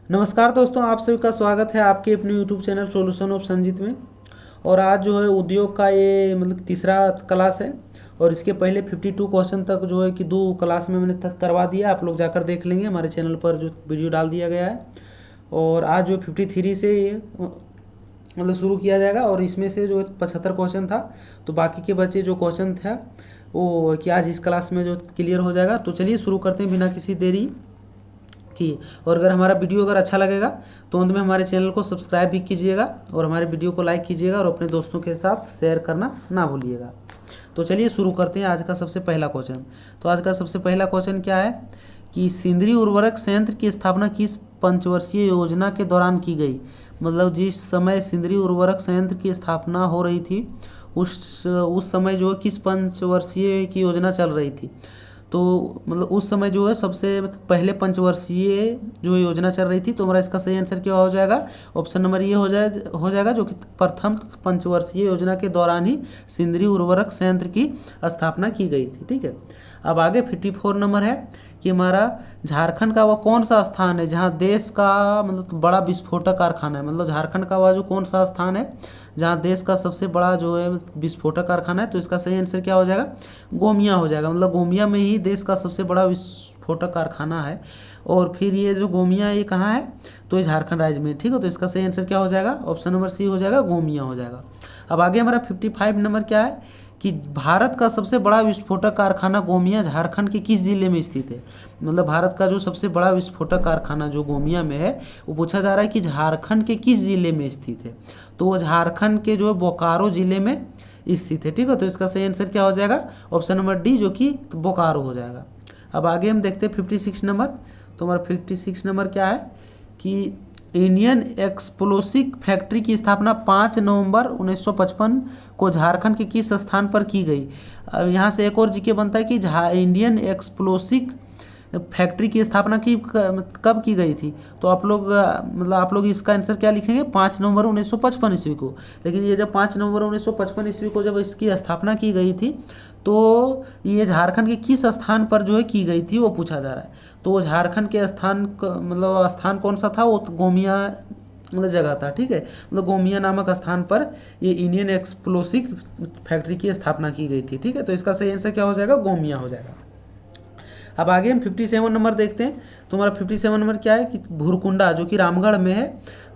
नमस्कार दोस्तों, आप सभी का स्वागत है आपके अपने YouTube channel solution of Sanjeet में। और आज जो है उद्योग का ये तीसरा क्लास है। और इसके पहले 52 क्वेश्चन तक जो है कि दो क्लास में मैंने करवा दिया। आप लोग जाकर देख लेंगे, हमारे चैनल पर जो वीडियो डाल दिया गया है। और आज जो 53 से ये शुरू किया जाएगा। और इसमें से जो 75 क्वेश्चन था, तो बाकी के बचे जो क्वेश्चन था वो कि आज इस क्लास में जो क्लियर हो जाएगा। तो चलिए शुरू करते हैं बिना किसी देरी की। और अगर हमारा वीडियो अगर अच्छा लगेगा तो अंत में हमारे चैनल को सब्सक्राइब भी कीजिएगा और हमारे वीडियो को लाइक कीजिएगा और अपने दोस्तों के साथ शेयर करना ना भूलिएगा। तो चलिए शुरू करते हैं आज का सबसे पहला क्वेश्चन। तो आज का सबसे पहला क्वेश्चन क्या है कि सिंदरी उर्वरक संयंत्र की स्थापना किस पंचवर्षीय योजना के दौरान की गई। मतलब जिस समय सिंदरी उर्वरक संयंत्र की स्थापना हो रही थी उस समय जो किस पंचवर्षीय की योजना चल रही थी। तो उस समय जो है सबसे पहले पंचवर्षीय जो योजना चल रही थी। तो हमारा इसका सही आंसर क्या हो जाएगा? ऑप्शन नंबर ये हो जाएगा जो कि प्रथम पंचवर्षीय योजना के दौरान ही सिंदरी उर्वरक संयंत्र की स्थापना की गई थी। ठीक है, अब आगे 54 नंबर है कि हमारा झारखंड का वह कौन सा स्थान है जहां देश का बड़ा विस्फोटक कारखाना है। झारखंड का वह जो कौन सा स्थान है जहां देश का सबसे बड़ा जो है विस्फोटक कारखाना है। तो इसका सही आंसर क्या हो जाएगा? गोमिया हो जाएगा। गोमिया में ही देश का सबसे बड़ा विस्फोटक कारखाना है। और फिर ये जो गोमिया ये कहाँ है? तो ये झारखंड राज्य में। ठीक है, तो इसका सही आंसर क्या हो जाएगा? ऑप्शन नंबर सी हो जाएगा, गोमिया हो जाएगा। अब आगे हमारा 55 नंबर क्या है कि भारत का सबसे बड़ा विस्फोटक कारखाना गोमिया झारखंड के किस जिले में स्थित है। भारत का जो सबसे बड़ा विस्फोटक कारखाना जो गोमिया में है वो पूछा जा रहा है कि झारखंड के किस जिले में स्थित है। तो वो झारखंड के जो बोकारो जिले में स्थित है। ठीक है, तो इसका सही आंसर क्या हो जाएगा? ऑप्शन नंबर डी जो कि बोकारो हो जाएगा। अब आगे हम देखते हैं 56 नंबर। तो हमारा 56 नंबर क्या है कि इंडियन एक्सप्लोसिव फैक्ट्री की स्थापना 5 नवंबर 1955 को झारखंड के किस स्थान पर की गई। अब यहाँ से एक और जीके बनता है कि इंडियन एक्सप्लोसिव फैक्ट्री की स्थापना कब की गई थी। तो आप लोग इसका आंसर क्या लिखेंगे? 5 नवंबर 1955 ईस्वी को। लेकिन ये जब 5 नवंबर 1955 ईस्वी को जब इसकी स्थापना की गई थी तो ये झारखंड के किस स्थान पर जो है की गई थी वो पूछा जा रहा है। तो वो झारखंड के स्थान कौन सा था? वो गोमिया जगह था। ठीक है, गोमिया नामक स्थान पर ये इंडियन एक्सप्लोसिव फैक्ट्री की स्थापना की गई थी। ठीक है, तो इसका सही आंसर क्या हो जाएगा? गोमिया हो जाएगा। अब आगे हम 57 नंबर देखते हैं। तो हमारा 57 नंबर क्या है कि भुरकुंडा जो कि रामगढ़ में है।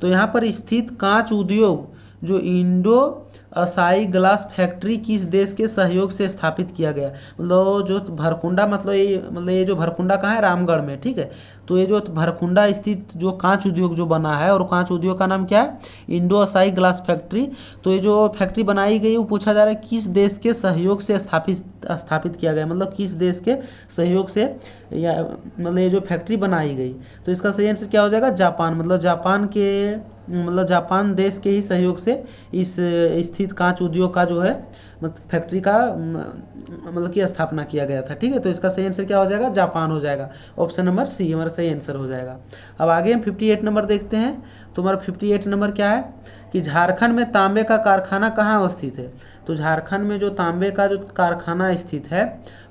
तो यहाँ पर स्थित कांच उद्योग जो इंडो असाई ग्लास फैक्ट्री किस देश के सहयोग से स्थापित किया गया। जो भरकुंडा ये जो भरकुंडा कहाँ है? रामगढ़ में। ठीक है, तो ये जो भरकुंडा स्थित जो कांच उद्योग जो बना है और कांच उद्योग का नाम क्या है? Indo Asahi glass factory. तो ये जो फैक्ट्री बनाई गई वो पूछा जा रहा है किस देश के सहयोग से स्थापित किया गया। किस देश के सहयोग से या ये जो फैक्ट्री बनाई गई। तो इसका सही आंसर क्या हो जाएगा? जापान। जापान देश के ही सहयोग से इस स्थित कांच उद्योग का जो है फैक्ट्री का की स्थापना किया गया था। ठीक है, तो इसका सही आंसर क्या हो जाएगा? जापान हो जाएगा। ऑप्शन नंबर सी हमारा सही आंसर हो जाएगा। अब आगे हम 58 नंबर देखते हैं। तो हमारा 58 नंबर क्या है कि झारखंड में तांबे का कारखाना कहाँ अवस्थित है। तो झारखंड में जो तांबे का जो कारखाना स्थित है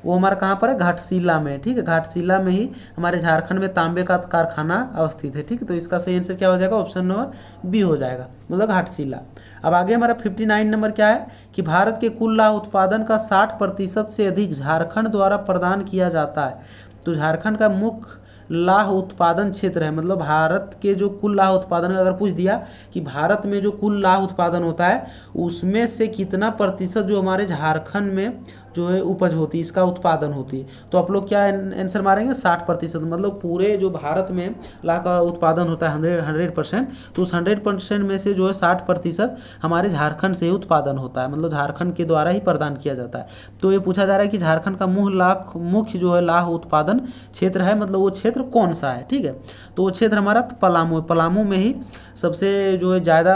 वो हमारा कहाँ पर है? घाटशिला में। ठीक है, घाटशिला में ही हमारे झारखंड में तांबे का कारखाना अवस्थित है। ठीक है, तो इसका सही आंसर क्या हो जाएगा? ऑप्शन नंबर बी हो जाएगा, घाटशिला। अब आगे हमारा 59 नंबर क्या है कि भारत के कुल लाह उत्पादन का 60% से अधिक झारखंड द्वारा प्रदान किया जाता है। तो झारखंड का मुख्य लाह उत्पादन क्षेत्र है। भारत के जो कुल लाह उत्पादन अगर पूछ दिया कि भारत में जो कुल लाह उत्पादन होता है उसमें से कितना प्रतिशत जो हमारे झारखंड में जो है उपज होती है, इसका उत्पादन होती है। तो आप लोग क्या आंसर मारेंगे? 60%। पूरे जो भारत में लाह का उत्पादन होता है 100%, तो उस 100% में से जो है 60% हमारे झारखंड से ही उत्पादन होता है। झारखंड के द्वारा ही प्रदान किया जाता है। तो ये पूछा जा रहा है कि झारखंड का मुख्य जो है लाह उत्पादन क्षेत्र है, वो क्षेत्र कौन सा है। ठीक है, तो वो क्षेत्र हमारा पलामू में ही सबसे जो है ज़्यादा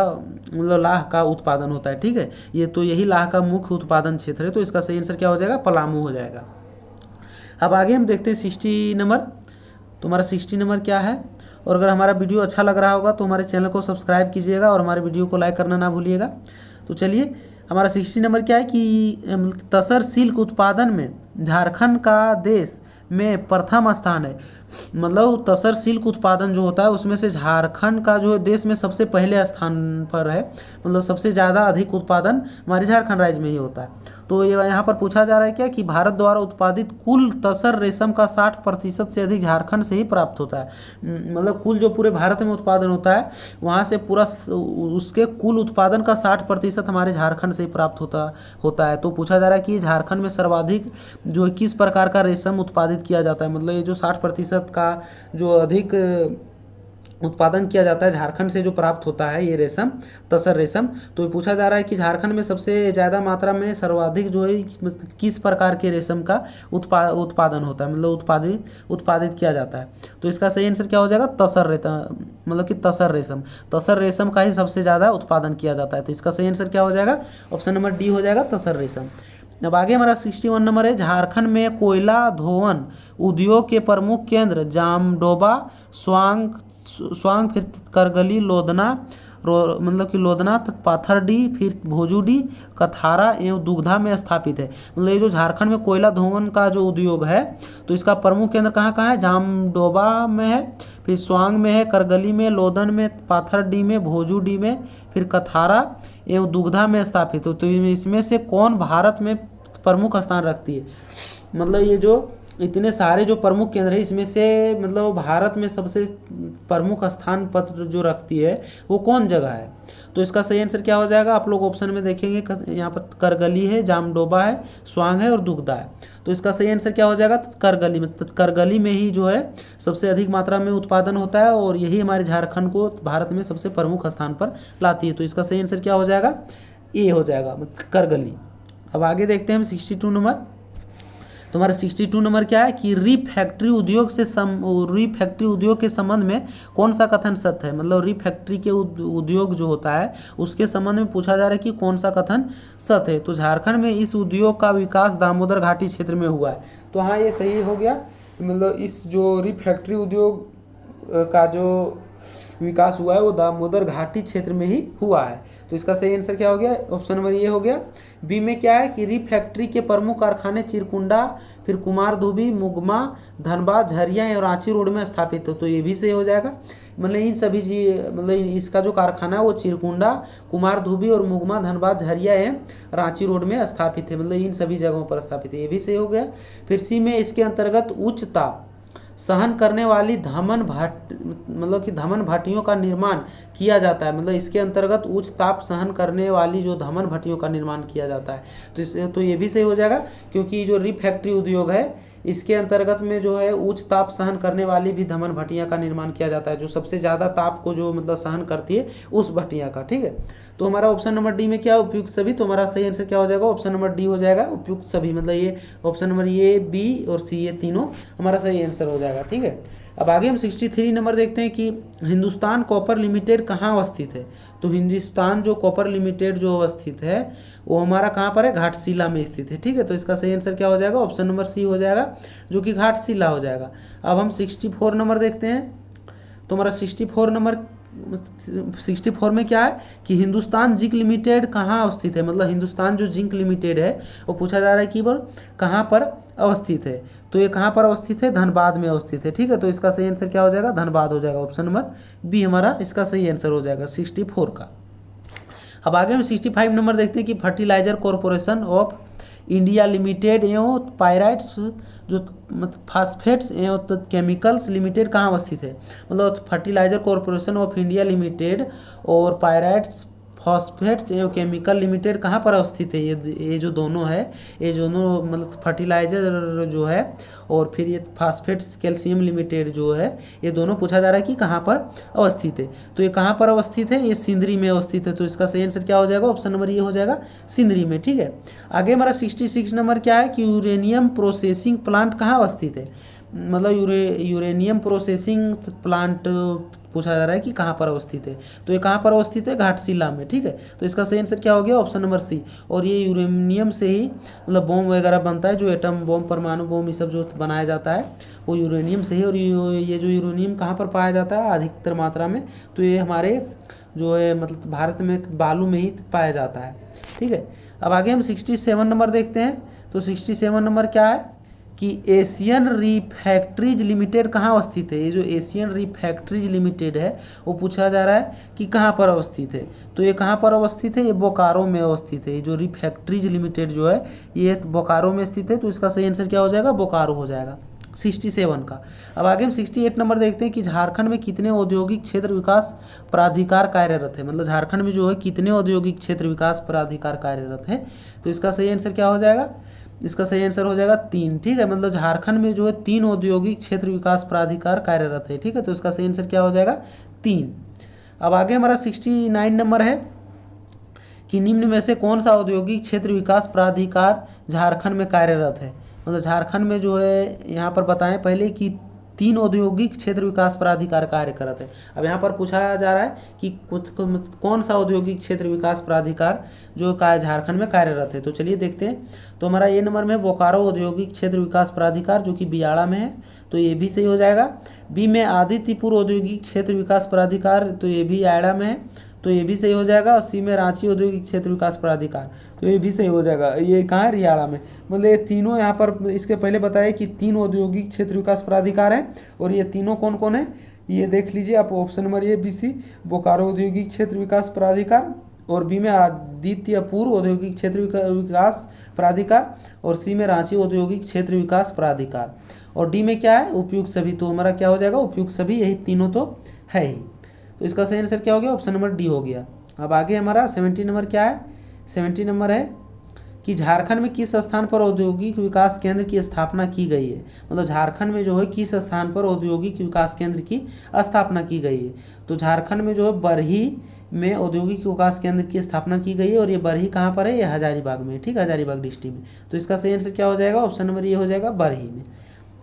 लाह का उत्पादन होता है। ठीक है, ये तो यही लाह का मुख्य उत्पादन क्षेत्र है। तो इसका सही आंसर क्या हो जाएगा? पलामू हो जाएगा। अब आगे हम देखते हैं 60 नंबर। तो हमारा 60 नंबर क्या है? और अगर हमारा वीडियो अच्छा लग रहा होगा तो हमारे चैनल को सब्सक्राइब कीजिएगा और हमारे वीडियो को लाइक करना ना भूलिएगा। तो चलिए हमारा 60 नंबर क्या है कि तसर सिल्क उत्पादन में झारखंड का देश में प्रथम स्थान है। मतलब तसर सिल्क उत्पादन जो होता है उसमें से झारखंड का जो है देश में सबसे पहले स्थान पर है। मतलब सबसे ज़्यादा अधिक उत्पादन हमारे झारखंड राज्य में ही होता है। तो ये यहाँ पर पूछा जा रहा है क्या कि भारत द्वारा उत्पादित कुल तसर रेशम का 60% से अधिक झारखंड से ही प्राप्त होता है। मतलब कुल जो पूरे भारत में उत्पादन होता है वहाँ से पूरा उसके कुल उत्पादन का 60% हमारे झारखंड से ही प्राप्त होता है। तो पूछा जा रहा है कि झारखंड में सर्वाधिक जो है किस प्रकार का रेशम उत्पादित किया जाता है। मतलब ये जो 60% का जो अधिक उत्पादन किया जाता है झारखंड से जो प्राप्त होता है ये रेशम, तसर रेशम। तो ये पूछा जा रहा है कि झारखंड में सबसे ज़्यादा मात्रा में सर्वाधिक जो है किस प्रकार के रेशम का उत्पादन होता है, मतलब उत्पादित किया जाता है। तो इसका सही आंसर क्या हो जाएगा, तसर रेशम, मतलब कि तसर रेशम का ही सबसे ज़्यादा उत्पादन किया जाता है। तो इसका सही आंसर क्या हो जाएगा, ऑप्शन नंबर डी हो जाएगा, तसर रेशम। अब आगे हमारा 61 नंबर है, झारखंड में कोयला धोवन उद्योग के प्रमुख केंद्र जामडोबा, स्वांग फिर करगली, लोधना, मतलब कि लोधना, पाथरडी, फिर भोजूडी, कथारा एवं दुग्धा में स्थापित है। मतलब ये जो झारखंड में कोयला धोवन का जो उद्योग है तो इसका प्रमुख केंद्र कहाँ कहाँ है, जामडोबा में है, फिर स्वांग में है, करगली में, लोधन में, पाथरडी में, भोजूडी में, फिर कथारा एवं दुग्धा में स्थापित हो। तो इसमें से कौन भारत में प्रमुख स्थान रखती है। मतलब ये जो इतने सारे जो प्रमुख केंद्र है इसमें से मतलब भारत में सबसे प्रमुख स्थान पत्र जो रखती है वो कौन जगह है। तो इसका सही आंसर क्या हो जाएगा, आप लोग ऑप्शन में देखेंगे यहाँ पर करगली है, जामडोबा है, स्वांग है और दुग्धा है। तो इसका सही आंसर क्या हो जाएगा, करगली में। करगली में ही जो है सबसे अधिक मात्रा में उत्पादन होता है और यही हमारे झारखंड को भारत में सबसे प्रमुख स्थान पर लाती है। तो इसका सही आंसर क्या हो जाएगा, ए हो जाएगा, करगली। अब आगे देखते हैं हम 62 नंबर। तो हमारा 62 नंबर क्या है कि रिफैक्ट्री उद्योग के संबंध में कौन सा कथन सत्य है। मतलब रिफैक्ट्री के उद्योग जो होता है उसके संबंध में पूछा जा रहा है कि कौन सा कथन सत्य है। तो झारखंड में इस उद्योग का विकास दामोदर घाटी क्षेत्र में हुआ है। तो हाँ ये सही हो गया। मतलब इस जो रिफैक्ट्री उद्योग का जो विकास हुआ है वो दामोदर घाटी क्षेत्र में ही हुआ है। तो इसका सही आंसर क्या हो गया, ऑप्शन नंबर ये हो गया। बी में क्या है कि रिफैक्ट्री के प्रमुख कारखाने चिरकुंडा, फिर कुमारधुबी, मुगमा, धनबाद, झरिया और रांची रोड में स्थापित हो। तो ये भी सही हो जाएगा। मतलब इन सभी मतलब इसका जो कारखाना है वो चिरकुंडा, कुमारधुबी और मुगमा, धनबाद, झरिया है, रांची रोड में स्थापित है। मतलब इन सभी जगहों पर स्थापित है, ये भी सही हो गया। फिर सी में इसके अंतर्गत उच्च ताप सहन करने वाली धमन भट्टियों का निर्माण किया जाता है। मतलब इसके अंतर्गत उच्च ताप सहन करने वाली जो धमन भट्टियों का निर्माण किया जाता है। तो ये भी सही हो जाएगा क्योंकि जो रिफैक्ट्री उद्योग है इसके अंतर्गत में जो है उच्च ताप सहन करने वाली भी धमन भट्टियाँ का निर्माण किया जाता है, जो सबसे ज़्यादा ताप को जो मतलब सहन करती है उस भट्टियाँ का। ठीक है, तो हमारा ऑप्शन नंबर डी में क्या है, उपयुक्त सभी। तो हमारा सही आंसर क्या हो जाएगा, ऑप्शन नंबर डी हो जाएगा, उपयुक्त सभी। मतलब ये ऑप्शन नंबर ए, बी और सी ये तीनों हमारा सही आंसर हो जाएगा। ठीक है, अब आगे हम 63 नंबर देखते हैं कि हिंदुस्तान कॉपर लिमिटेड कहाँ अवस्थित है। तो हिंदुस्तान जो कॉपर लिमिटेड जो अवस्थित है वो हमारा कहाँ पर है, घाटशिला में स्थित है। ठीक है, तो इसका सही आंसर क्या हो जाएगा, ऑप्शन नंबर सी हो जाएगा जो कि घाटशिला हो जाएगा। अब हम 64 नंबर देखते हैं। तो हमारा 64 में क्या है कि हिंदुस्तान जिंक लिमिटेड कहाँ अवस्थित है। मतलब हिंदुस्तान जो जिंक लिमिटेड है वो पूछा जा रहा है कि बोल कहाँ पर अवस्थित है। तो ये कहाँ पर अवस्थित है, धनबाद में अवस्थित है। ठीक है, तो इसका सही आंसर क्या हो जाएगा, धनबाद हो जाएगा। ऑप्शन नंबर बी हमारा इसका सही आंसर हो जाएगा 64 का। अब आगे हम 65 नंबर देखते हैं कि fertilizer corporation of India limited एवं पायराइट्स जो फास्फेट्स एवं केमिकल्स लिमिटेड कहाँ अवस्थित है। मतलब fertilizer corporation of India limited और पायराइट्स फॉस्फेट्स एवं केमिकल लिमिटेड कहाँ पर अवस्थित है। ये जो दोनों है, ये दोनों मतलब फर्टिलाइजर जो है और फिर ये फास्फेट्स कैल्शियम लिमिटेड जो है ये दोनों पूछा जा रहा है कि कहाँ पर अवस्थित है। तो ये कहाँ पर अवस्थित है, ये सिंदरी में अवस्थित है। तो इसका सही आंसर क्या हो जाएगा, ऑप्शन नंबर ये हो जाएगा सिंदरी में। ठीक है, आगे हमारा 66 नंबर क्या है कि यूरेनियम प्रोसेसिंग प्लांट कहाँ अवस्थित है। मतलब यूरेनियम प्रोसेसिंग प्लांट पूछा जा रहा है कि कहाँ पर अवस्थित है। तो ये कहाँ पर अवस्थित है, घाटशिला में। ठीक है, तो इसका सही आंसर क्या हो गया, ऑप्शन नंबर सी। और ये यूरेनियम से ही मतलब बम वगैरह बनता है, जो एटम बम, परमाणु बम ये सब जो बनाया जाता है वो यूरेनियम से ही। और ये जो यूरेनियम कहाँ पर पाया जाता है अधिकतर मात्रा में, तो ये हमारे जो है मतलब भारत में बालू में ही पाया जाता है। ठीक है, अब आगे हम 67 नंबर देखते हैं। तो 67 नंबर क्या है कि एशियन रिफैक्ट्रीज लिमिटेड कहाँ अवस्थित है। ये जो एशियन रिफैक्ट्रीज लिमिटेड है वो पूछा जा रहा है कि कहाँ पर अवस्थित है। तो ये कहाँ पर अवस्थित है, ये बोकारो में अवस्थित है। ये जो रिफैक्ट्रीज लिमिटेड जो है ये बोकारो में स्थित है। तो इसका सही आंसर क्या हो जाएगा, बोकारो हो जाएगा 67 का। अब आगे हम 68 नंबर देखते हैं कि झारखंड में कितने औद्योगिक क्षेत्र विकास प्राधिकार कार्यरत है। मतलब झारखंड में जो है कितने औद्योगिक क्षेत्र विकास प्राधिकार कार्यरत है। तो इसका सही आंसर क्या हो जाएगा, इसका सही आंसर हो जाएगा 3। ठीक है, मतलब झारखंड में जो है 3 औद्योगिक क्षेत्र विकास प्राधिकार कार्यरत है। ठीक है, तो इसका सही आंसर क्या हो जाएगा 3। अब आगे हमारा 69 नंबर है कि निम्न में से कौन सा औद्योगिक क्षेत्र विकास प्राधिकार झारखंड में कार्यरत है। मतलब झारखंड में जो है यहाँ पर बताएं पहले कि 3 औद्योगिक क्षेत्र विकास प्राधिकार कार्य करते हैं। अब यहाँ पर पूछा जा रहा है कि कौन सा औद्योगिक क्षेत्र विकास प्राधिकार जो झारखंड में कार्यरत है। तो चलिए देखते हैं। तो हमारा ए नंबर में बोकारो औद्योगिक क्षेत्र विकास प्राधिकार जो कि बियाड़ा में है, तो ये भी सही हो जाएगा। बी में आदित्यपुर औद्योगिक क्षेत्र विकास प्राधिकार, तो ये भी आयड़ा में है, तो ये भी सही हो जाएगा। और सी में रांची औद्योगिक क्षेत्र विकास प्राधिकार, तो ये भी सही हो जाएगा। ये कहाँ है, रियाड़ा में। मतलब ये तीनों यहाँ पर इसके पहले बताया कि 3 औद्योगिक क्षेत्र विकास प्राधिकार हैं और ये तीनों कौन कौन है ये देख लीजिए आप। Option number A B C Bokaro औद्योगिक क्षेत्र विकास प्राधिकार, और बी में आदित्यपुर औद्योगिक क्षेत्र विकास प्राधिकार, और सी में रांची औद्योगिक क्षेत्र विकास प्राधिकार, और डी में क्या है, उपयुक्त सभी। तो हमारा क्या हो जाएगा, उपयुक्त सभी, यही तीनों तो है ही। तो इसका सही आंसर क्या हो गया, ऑप्शन नंबर डी हो गया। अब आगे हमारा 70 नंबर क्या है, 70 नंबर है कि झारखंड में किस स्थान पर औद्योगिक विकास केंद्र की स्थापना की गई है। मतलब झारखंड में जो है किस स्थान पर औद्योगिक विकास केंद्र की स्थापना की गई है। तो झारखंड में जो है बरही में औद्योगिक विकास केंद्र की स्थापना की गई है, और ये बरही कहाँ पर है, ये हजारीबाग में, ठीक है, हजारीबाग डिस्ट्रिक्ट में। तो इसका सही आंसर क्या हो जाएगा, ऑप्शन नंबर ये हो जाएगा, बरही में।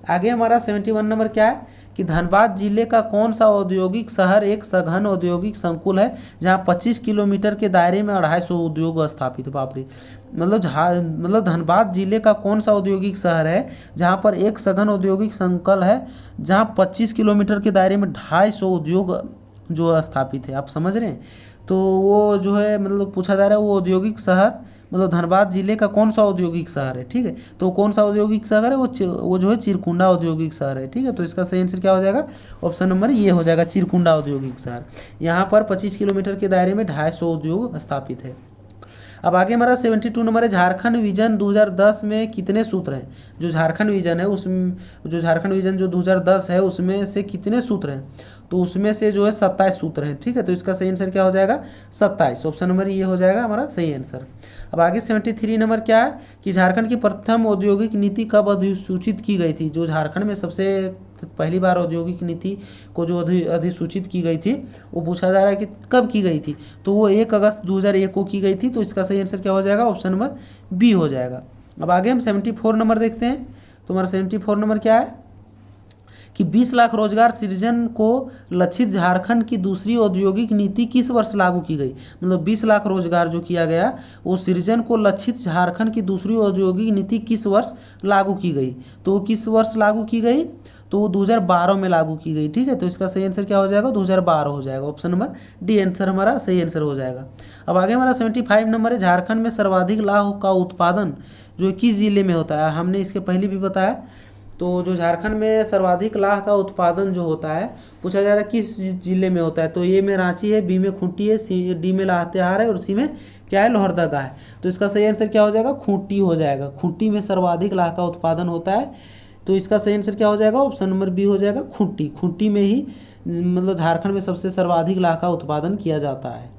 आगे हमारा 71 नंबर क्या है कि धनबाद जिले का कौन सा औद्योगिक शहर एक सघन औद्योगिक संकुल है जहां 25 किलोमीटर के दायरे में 250 उद्योग स्थापित। बाप रे, मतलब धनबाद जिले का कौन सा औद्योगिक शहर है जहां पर एक सघन औद्योगिक संकुल है जहां 25 किलोमीटर के दायरे में 250 उद्योग जो स्थापित है। आप समझ रहे हैं। तो वो जो है मतलब पूछा जा रहा है वो औद्योगिक शहर, मतलब धनबाद जिले का कौन सा औद्योगिक शहर है। ठीक है, तो कौन सा औद्योगिक शहर है, वो जो है चिरकुंडा औद्योगिक शहर है। ठीक है, तो इसका सही आंसर क्या हो जाएगा, ऑप्शन नंबर ये हो जाएगा, चिरकुंडा औद्योगिक शहर। यहाँ पर 25 किलोमीटर के दायरे में 250 उद्योग स्थापित है। अब आगे हमारा 72 नंबर है, झारखंड विजन 2010 में कितने सूत्र हैं। जो झारखंड विजन है उसमें, जो झारखंड विजन जो 2010 है उसमें से कितने सूत्र हैं। तो उसमें से जो है 27 सूत्र हैं। ठीक है, तो इसका सही आंसर क्या हो जाएगा, 27। ऑप्शन नंबर ये हो जाएगा हमारा सही आंसर। अब आगे 73 नंबर क्या है कि झारखंड की प्रथम औद्योगिक नीति कब अधिसूचित की गई थी। जो झारखंड में सबसे पहली बार औद्योगिक नीति को जो अधिसूचित की गई थी वो पूछा जा रहा है कि कब की गई थी। तो वो 1 अगस्त 2001 को की गई थी। तो इसका सही आंसर क्या हो जाएगा, ऑप्शन नंबर बी हो जाएगा। अब आगे हम 74 नंबर देखते हैं। तो हमारा 74 नंबर क्या है कि 20 लाख रोजगार सृजन को लक्षित झारखंड की दूसरी औद्योगिक नीति किस वर्ष लागू की गई। मतलब 20 लाख रोजगार जो किया गया वो सृजन को लक्षित झारखंड की दूसरी औद्योगिक नीति किस वर्ष लागू की गई। तो वो किस वर्ष लागू की गई, तो वो 2012 में लागू की गई। ठीक है, तो इसका सही आंसर क्या हो जाएगा, 2012 हो जाएगा। ऑप्शन नंबर डी आंसर हमारा सही आंसर हो जाएगा। अब आगे हमारा 75 नंबर है, झारखंड में सर्वाधिक लाह का उत्पादन जो किस जिले में होता है। हमने इसके पहले भी बताया। तो जो झारखंड में सर्वाधिक लाह का उत्पादन जो होता है पूछा जा रहा है किस जिले में होता है। तो ए में रांची है, बी में खूंटी है, सी डी में लातेहार है, और सी में क्या है, लोहरदगा है। तो इसका सही आंसर क्या हो जाएगा, खूंटी हो जाएगा। खूंटी में सर्वाधिक लाह का उत्पादन होता है। तो इसका सही आंसर क्या हो जाएगा, ऑप्शन नंबर बी हो जाएगा, खूंटी। खूंटी में ही मतलब झारखंड में सबसे सर्वाधिक लाह का उत्पादन किया जाता है।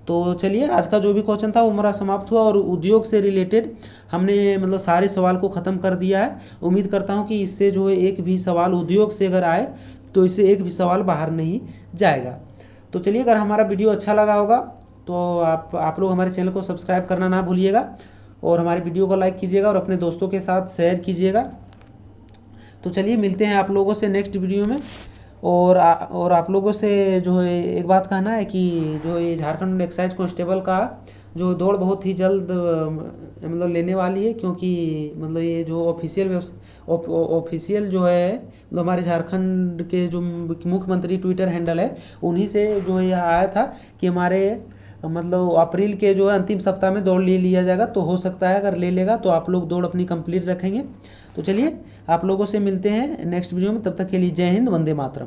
तो चलिए आज का जो भी क्वेश्चन था वो हमारा समाप्त हुआ, और उद्योग से रिलेटेड हमने मतलब सारे सवाल को ख़त्म कर दिया है। उम्मीद करता हूँ कि इससे जो है एक भी सवाल उद्योग से अगर आए तो इससे एक भी सवाल बाहर नहीं जाएगा। तो चलिए, अगर हमारा वीडियो अच्छा लगा होगा तो आप लोग हमारे चैनल को सब्सक्राइब करना ना भूलिएगा, और हमारी वीडियो को लाइक कीजिएगा और अपने दोस्तों के साथ शेयर कीजिएगा। तो चलिए मिलते हैं आप लोगों से नेक्स्ट वीडियो में। और आप लोगों से जो है एक बात कहना है कि जो ये झारखंड एक्साइज कांस्टेबल का जो दौड़ बहुत ही जल्द मतलब लेने वाली है, क्योंकि मतलब ये जो ऑफिशियल जो है मतलब हमारे झारखंड के जो मुख्यमंत्री ट्विटर हैंडल है उन्हीं से जो है यह आया था कि हमारे मतलब अप्रैल के जो है अंतिम सप्ताह में दौड़ ले लिया जाएगा। तो हो सकता है अगर ले लेगा तो आप लोग दौड़ अपनी कंप्लीट रखेंगे। तो चलिए आप लोगों से मिलते हैं नेक्स्ट वीडियो में, तब तक के लिए जय हिंद, वंदे मातरम।